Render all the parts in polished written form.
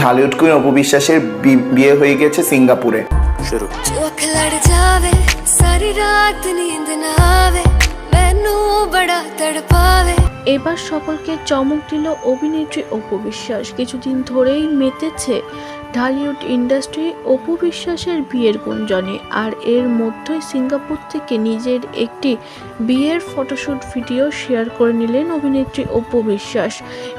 Dhallywood queen Apu বিশ্বাসের বিয়ে হয়ে গেছে সিঙ্গাপুরে। শুরু। चौक लड़ जावे सारी रात नींद ना आवे मैनू बड़ा तड़पावे। এবার সকলকে চমক দিল অভিনেত্রী অপু বিশ্বাস। কিছুদিন ধরেই মেতেছে ঢালিউড ইন্ডাস্ট্রি অপু বিশ্বাসের বিয়ের গুঞ্জনে, আর এর মধ্যেই সিঙ্গাপুর থেকে নিজের একটি বিয়ের ফটোশ্যুট ভিডিও শেয়ার করে নিলেন অভিনেত্রী অপু বিশ্বাস।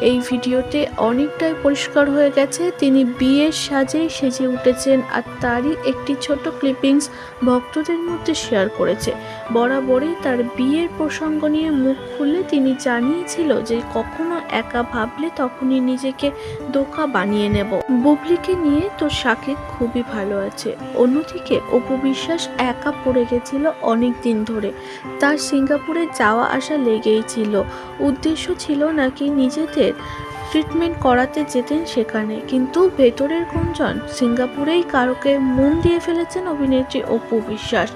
এই ভিডিওতে অনেকটাই পরিষ্কার হয়ে গেছে তিনি বিয়ের সাজেই সেজে উঠেছেন, আর তারই একটি ছোট ক্লিপিংস ভক্তদের মধ্যে শেয়ার করেছে। বরাবরই তার বিয়ের প্রসঙ্গ নিয়ে মুখ খুলে তিনি জানিয়েছিল যে কখনো একা ভাবলে তখনই নিজেকে ধোঁকা বানিয়ে নেব। বুবলিকে নিয়ে তো শাকিব খুবই ভালো আছে। অন্যদিকে অপু বিশ্বাস একা পড়ে গেছিল অনেক দিন ধরে, তার সিঙ্গাপুরে যাওয়া আসা লেগেই ছিল। উদ্দেশ্য ছিল নাকি নিজেদের ট্রিটমেন্ট করাতে যেতেন সেখানে, কিন্তু ভেতরের গুঞ্জন সিঙ্গাপুরেই কারোকে মন দিয়ে ফেলেছেন অভিনেত্রী অপু বিশ্বাস।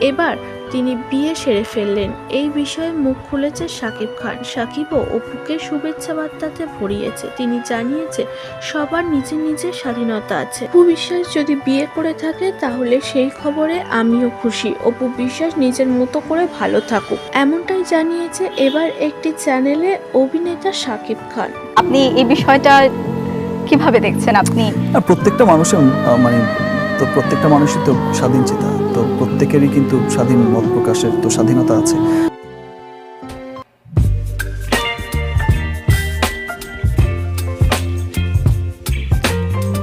এবার তিনি বিয়ে সেরে ফেললেন, এই বিষয়ে মুখ খুলেছে শাকিব খান। শাকিবও অপুকে শুভেচ্ছা বার্তাতে ভরিয়েছে। তিনি জানিয়েছে সবার নিজের নিজের স্বাধীনতা আছে। অপু বিশ্বাস যদি বিয়ে করে থাকে তাহলে সেই খবরে আমিও খুশি। অপু বিশ্বাস নিজের মতো করে ভালো থাকুক, এমনটাই জানিয়েছে এবার একটি চ্যানেলে অভিনেতা শাকিব খান। আপনি এই বিষয়টা কিভাবে দেখছেন? আপনি প্রত্যেকটা মানুষের তো প্রত্যেকটা মানুষই তো স্বাধীন চেতা, তো প্রত্যেকেরই কিন্তু স্বাধীন মত প্রকাশের তো স্বাধীনতা আছে।